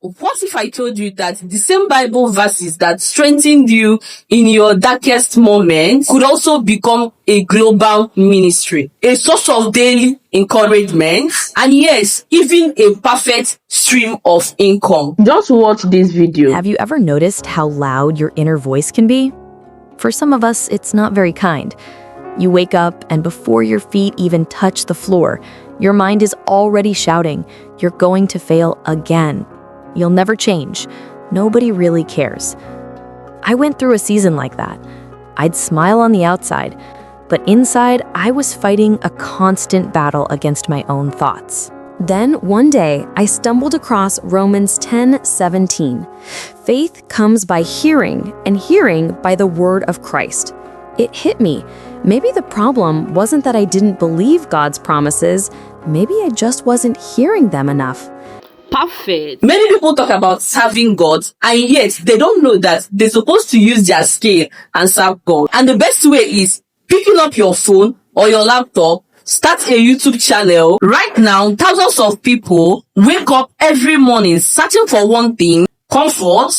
What if I told you that the same Bible verses that strengthened you in your darkest moments could also become a global ministry, a source of daily encouragement, and yes, even a perfect stream of income? Just watch this video. Have you ever noticed how loud your inner voice can be? For some of us, it's not very kind. You wake up, and before your feet even touch the floor, your mind is already shouting, "You're going to fail again. You'll never change. Nobody really cares." I went through a season like that. I'd smile on the outside, but inside, I was fighting a constant battle against my own thoughts. Then, one day, I stumbled across Romans 10:17. Faith comes by hearing, and hearing by the word of Christ. It hit me. Maybe the problem wasn't that I didn't believe God's promises. Maybe I just wasn't hearing them enough. Perfect. Many people talk about serving God, and yet they don't know that they're supposed to use their skill and serve God. And the best way is picking up your phone or your laptop, start a YouTube channel. Right now, thousands of people wake up every morning searching for one thing: comfort,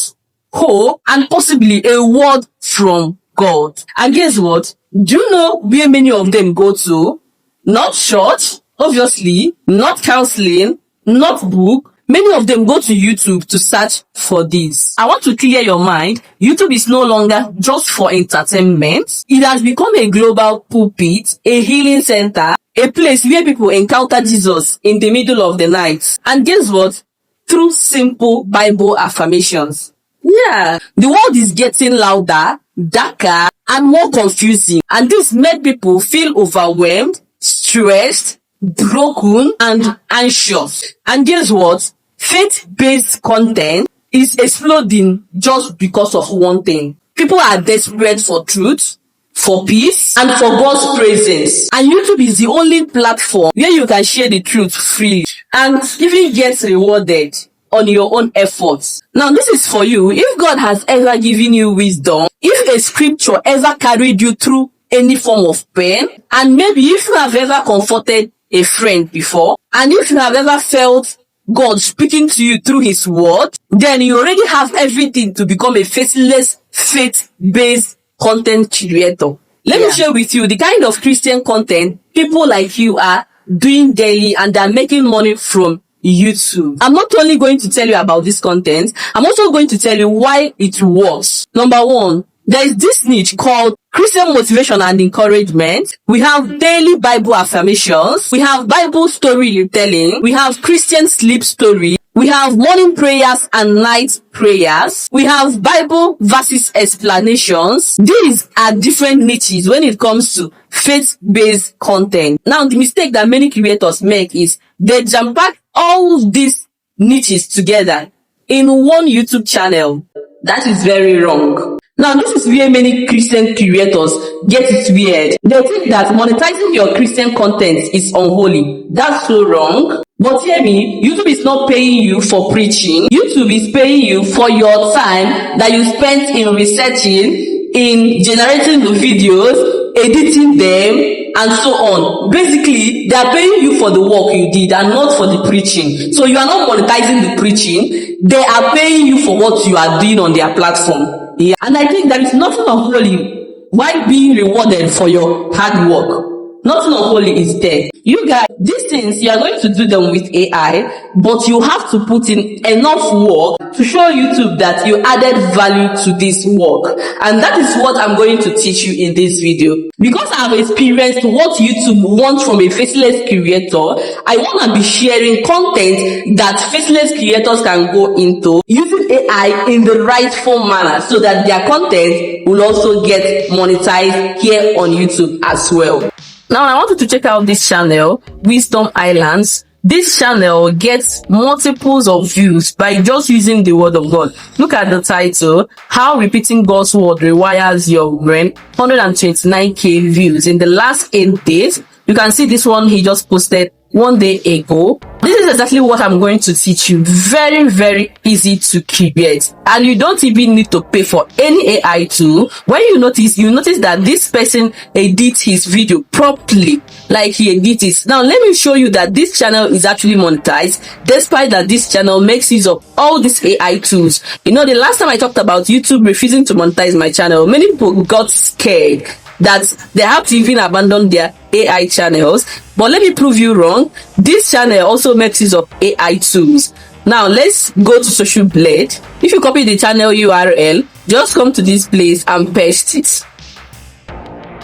hope, and possibly a word from God. And guess what? Do you know where many of them go to? Not church, obviously, not counseling, not book. Many of them go to YouTube to search for this. I want to clear your mind. YouTube is no longer just for entertainment. It has become a global pulpit, a healing center, a place where people encounter Jesus in the middle of the night. And guess what? Through simple Bible affirmations. Yeah, the world is getting louder, darker, and more confusing. And this made people feel overwhelmed, stressed, broken, and anxious. And guess what? Faith-based content is exploding just because of one thing. People are desperate for truth, for peace, and for God's presence. And YouTube is the only platform where you can share the truth freely and even get rewarded on your own efforts. Now, this is for you. If God has ever given you wisdom, if a scripture ever carried you through any form of pain, and maybe if you have ever comforted a friend before, and if you have ever felt God speaking to you through his word, then you already have everything to become a faithless, faith-based content creator. Let me share with you the kind of Christian content people like you are doing daily, and they're making money from YouTube. I'm not only going to tell you about this content, I'm also going to tell you why it works. Number one, there is this niche called Christian motivation and encouragement. We have daily Bible affirmations. We have Bible story retelling. We have Christian sleep story. We have morning prayers and night prayers. We have Bible verses explanations. These are different niches when it comes to faith-based content. Now, the mistake that many creators make is they jam-pack all these niches together in one YouTube channel. That is very wrong. Now, this is where many Christian creators get it weird. They think that monetizing your Christian content is unholy. That's so wrong. But hear me, YouTube is not paying you for preaching. YouTube is paying you for your time that you spent in researching, in generating the videos, editing them, and so on. Basically, they are paying you for the work you did and not for the preaching. So you are not monetizing the preaching. They are paying you for what you are doing on their platform. Yeah. And I think there is nothing unholy while being rewarded for your hard work. Nothing unholy is there. You guys, these things, you are going to do them with AI, but you have to put in enough work to show YouTube that you added value to this work. And that is what I'm going to teach you in this video. Because I've experienced what YouTube wants from a faithless creator, I want to be sharing content that faithless creators can go into using AI in the rightful manner so that their content will also get monetized here on YouTube as well. Now, I want you to check out this channel, Wisdom Islands. This channel gets multiples of views by just using the word of God. Look at the title, How Repeating God's Word Rewires Your Brain. 129k views in the last 8 days. You can see this one he just posted 1 day ago. This this is exactly what I'm going to teach you. Very, very easy to create, and you don't even need to pay for any AI tool. When you notice that this person edits his video properly, like he edits it. Now let me show you that this channel is actually monetized, despite that this channel makes use of all these AI tools. You know, the last time I talked about YouTube refusing to monetize my channel, many people got scared that they have to even abandon their AI channels. But let me prove you wrong. This channel also makes use of AI tools. Now let's go to Social Blade. If you copy the channel URL, just come to this place and paste it.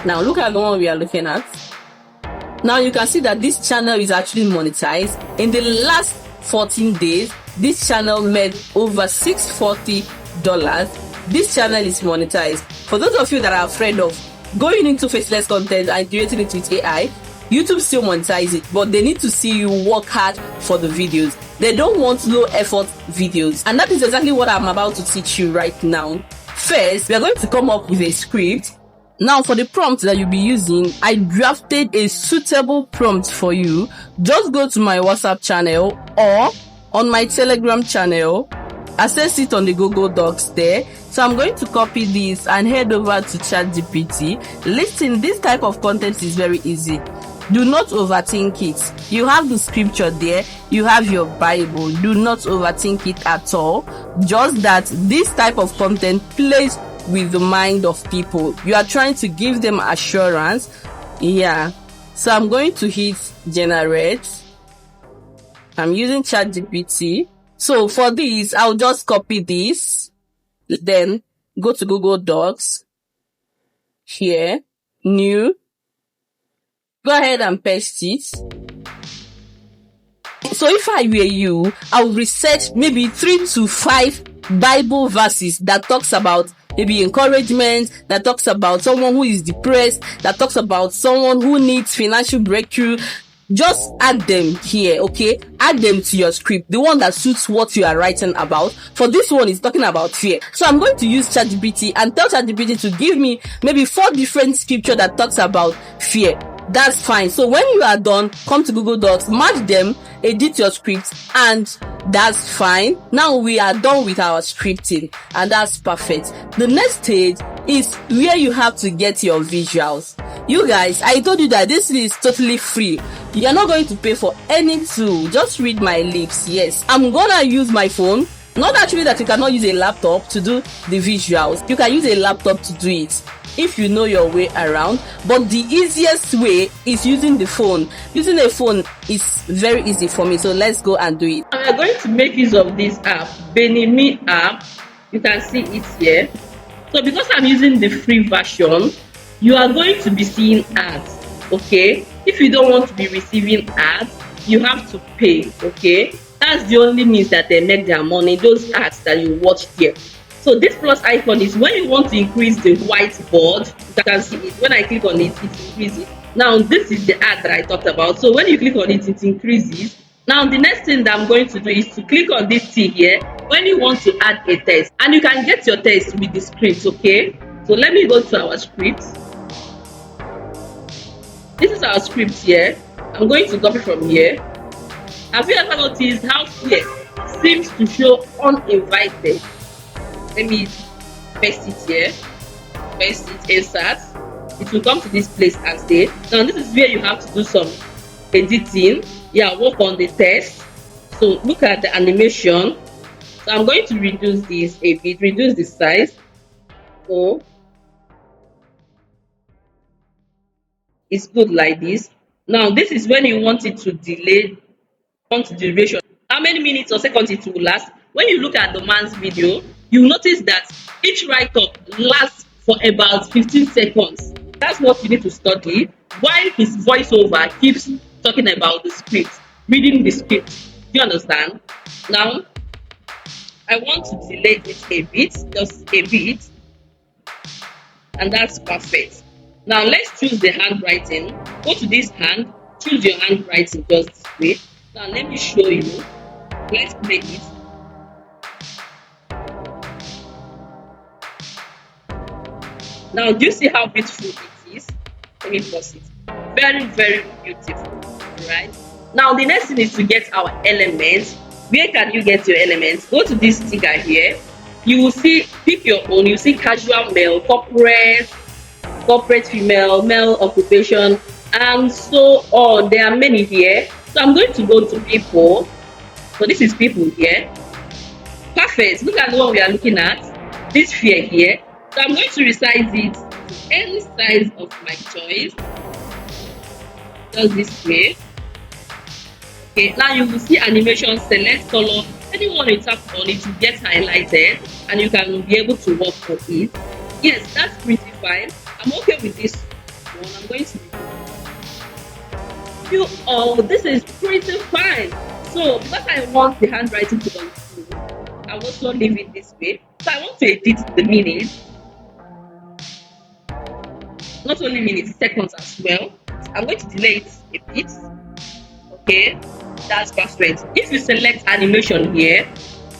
Now look at the one we are looking at. Now you can see that this channel is actually monetized. In the last 14 days, this channel made over $640. This channel is monetized. For those of you that are afraid of going into faceless content and creating it with AI, YouTube still monetize it, but they need to see you work hard for the videos. They don't want low effort videos, and that is exactly what I'm about to teach you right now. First, we are going to come up with a script. Now for the prompt that you'll be using, I drafted a suitable prompt for you. Just go to my WhatsApp channel or on my Telegram channel, access it on the Google Docs there. So I'm going to copy this and head over to ChatGPT. Listen, this type of content is very easy. Do not overthink it. You have the scripture there, you have your Bible. Do not overthink it at all. Just that this type of content plays with the mind of people. You are trying to give them assurance. Yeah. So I'm going to hit generate. I'm using ChatGPT. So for this, I'll just copy this. Then go to Google Docs. Here. New. Go ahead and paste it. So if I were you, I would research maybe 3 to 5 Bible verses that talks about maybe encouragement, that talks about someone who is depressed, that talks about someone who needs financial breakthrough. Just add them here, okay? Add them to your script, the one that suits what you are writing about. For this one, it's talking about fear. So I'm going to use ChatGPT and tell ChatGPT to give me maybe 4 different scripture that talks about fear. That's fine. So when you are done, come to Google Docs, match them, edit your script, and that's fine. Now we are done with our scripting, and that's perfect. The next stage is where you have to get your visuals. You guys, I told you that this is totally free. You're not going to pay for any tool. Just read my lips. Yes, I'm gonna use my phone. Not actually that you cannot use a laptop to do the visuals. You can use a laptop to do it if you know your way around, but the easiest way is using the phone. Using a phone is very easy for me, so let's go and do it. We are going to make use of this app, Benimi app. You can see it here. So because I'm using the free version, you are going to be seeing ads, okay? If you don't want to be receiving ads, you have to pay, okay? That's the only means that they make their money, those ads that you watch here. So this plus icon is when you want to increase the whiteboard. You can see it. When I click on it, it increases. Now this is the ad that I talked about. So when you click on it, it increases. Now the next thing that I'm going to do is to click on this thing here when you want to add a text. And you can get your text with the script, okay? So let me go to our script. This is our script here. I'm going to copy from here. Have you ever noticed how fear seems to show uninvited? Let me paste it here, paste it, insert. It will come to this place and stay. Now this is where you have to do some editing. Yeah, work on the text. So look at the animation. So I'm going to reduce this a bit, reduce the size. So it's good like this. Now this is when you want it to delay, want duration. How many minutes or seconds it will last? When you look at the man's video, you notice that each write-up lasts for about 15 seconds. That's what you need to study, while his voiceover keeps talking about the script, reading the script. Do you understand? Now, I want to delay it a bit, just a bit, and that's perfect. Now, let's choose the handwriting. Go to this hand, choose your handwriting just this way. Now, let me show you. Let's play it. Now, do you see how beautiful it is? Let me pause it. Very, very beautiful, right? Now the next thing is to get our elements. Where can you get your elements? Go to this sticker here. You will see, pick your own. You see casual male, corporate female, male occupation, and so on. There are many here. So I'm going to go to people. So this is people here. Perfect. Look at the one we are looking at. This sphere here. So I'm going to resize it to any size of my choice. Just this way. Okay, now you will see animation, select color. Anyone you tap on it will get highlighted and you can be able to work on it. Yes, that's pretty fine. I'm okay with this one. I'm going to this is pretty fine. So because I want the handwriting to continue, I'll also leave it this way. So I want to edit the minutes, not only minutes, seconds as well. I'm going to delay it a bit. Okay, that's perfect. If you select animation here,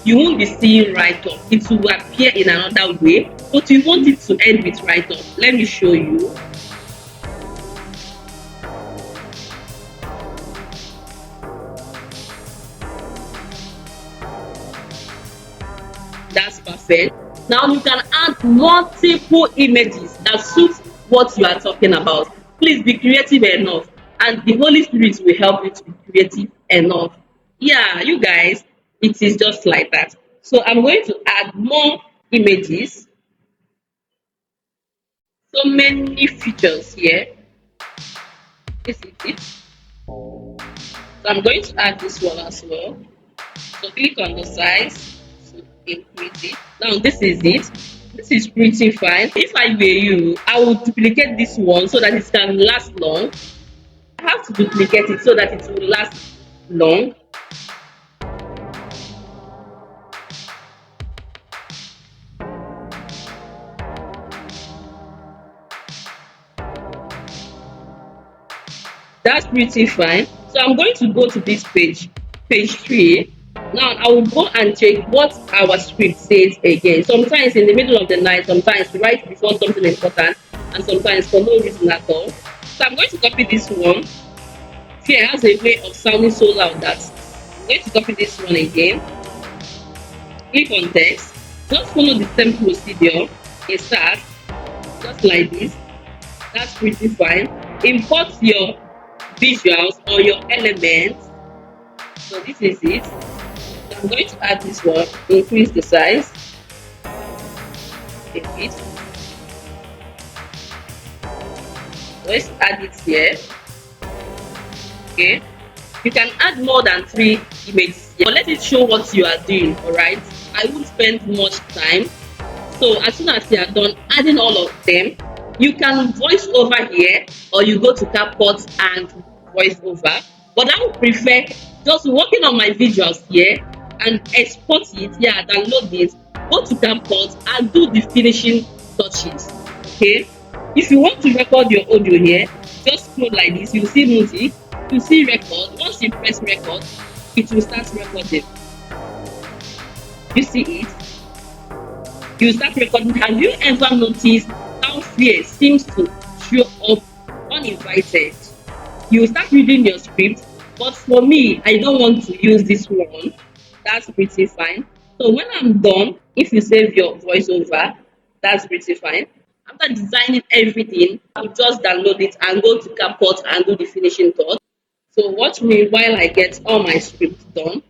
you won't be seeing right up. It will appear in another way, but you want it to end with right up. Let me show you. That's perfect. Now you can add multiple images that suit what you are talking about. Please be creative enough, and the Holy Spirit will help you to be creative enough. Yeah, you guys, it is just like that. So I'm going to add more images. So many features here. This is it. So I'm going to add this one as well. So click on the size to increase it. Now this is it. This is pretty fine. If I were you, I would duplicate this one so that it can last long. I have to duplicate it so that it will last long. That's pretty fine. So I'm going to go to this page 3. Now I will go and check what our script says again. Sometimes in the middle of the night, sometimes right before something important, and sometimes for no reason at all. So I'm going to copy this one. Here has a way of sounding so loud that I'm going to copy this one again. Click on text. Just follow the same procedure. Start just like this. That's pretty fine. Import your visuals or your elements. So this is it. So I'm going to add this one, increase the size a bit. Let's add it here. Okay, you can add more than 3 images here, but let it show what you are doing. All right, I won't spend much time. So as soon as you are done adding all of them, you can voice over here, or you go to CapCut and voice over. But I would prefer just working on my visuals here and export it. Yeah, download it, go to CapCut and do the finishing touches. Okay, if you want to record your audio here, just scroll like this. You see music, you see record. Once you press record, it will start recording. You see it? You start recording. Have you ever noticed how fear seems to show up uninvited? You start reading your script, but for me, I don't want to use this one. That's pretty fine. So when I'm done, if you save your voiceover, that's pretty fine. After designing everything, I'll just download it and go to CapCut and do the finishing touch. So watch me while I get all my scripts done.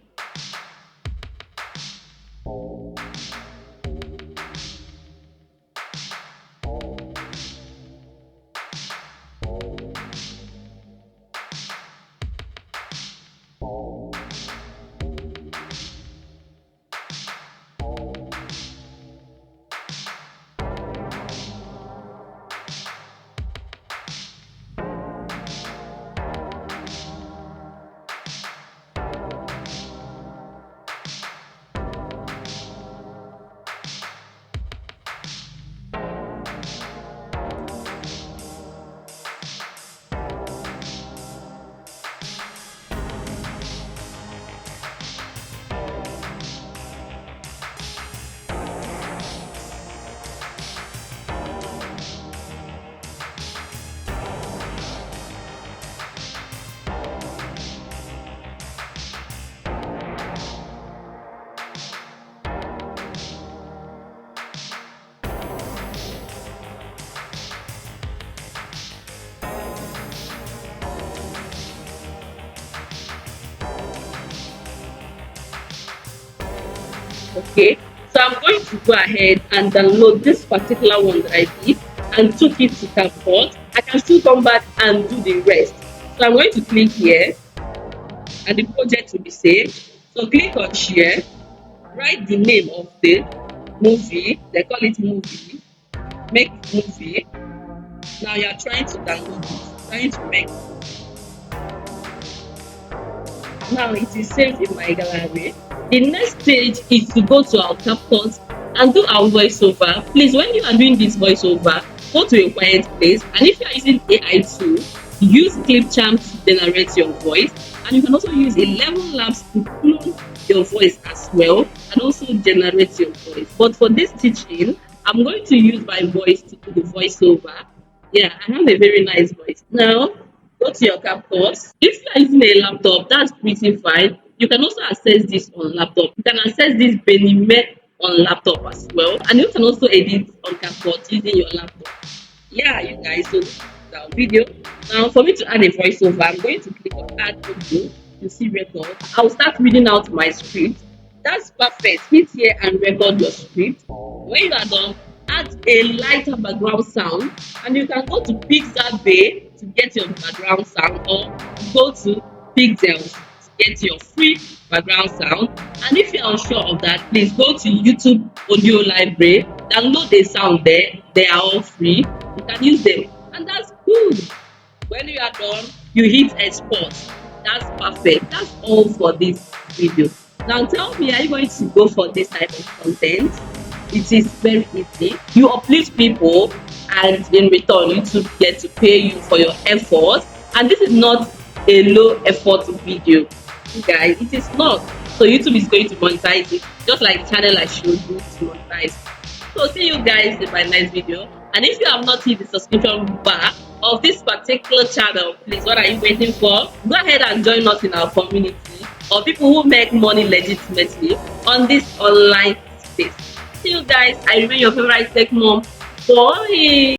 Okay, so I'm going to go ahead and download this particular one that I did and took it to CapCut. I can still come back and do the rest. So I'm going to click here and the project will be saved. So click on share, write the name of the movie, they call it movie, make movie. Now you're trying to download it, trying to make. Now it is saved in my gallery. The next stage is to go to our CapCut and do our voiceover. Please, when you are doing this voiceover, go to a quiet place, and if you are using AI tool, use Clipchamp to generate your voice, and you can also use 11 Labs to clone your voice as well and also generate your voice. But for this teaching, I'm going to use my voice to do the voiceover. Yeah, I have a very nice voice. Now, go to your CapCut. If you are using a laptop, that's pretty fine. You can also access this on laptop. You can access this Benime on laptop as well. And you can also edit on CapCut using your laptop. Yeah, you guys, so this is our video. Now, for me to add a voiceover, I'm going to click on add audio. You see record. I'll start reading out my script. That's perfect. Hit here and record your script. When you are done, add a lighter background sound, and you can go to Pixabay to get your background sound, or go to Pixels to get your free background sound. And if you're unsure of that, please go to YouTube audio library, download the sound there. They are all free. You can use them, and that's good. When you are done, you hit export. That's perfect. That's all for this video. Now tell me, are you going to go for this type of content? It is very easy. You uplift people, and in return, YouTube get to pay you for your effort. And this is not a low effort video, you guys. It is not. So YouTube is going to monetize it, just like the channel I showed you to monetize. So see you guys in my next video. And if you have not hit the subscription bar of this particular channel, please, what are you waiting for? Go ahead and join us in our community of people who make money legitimately on this online space. See you guys. I remain your favorite tech mom. Bye.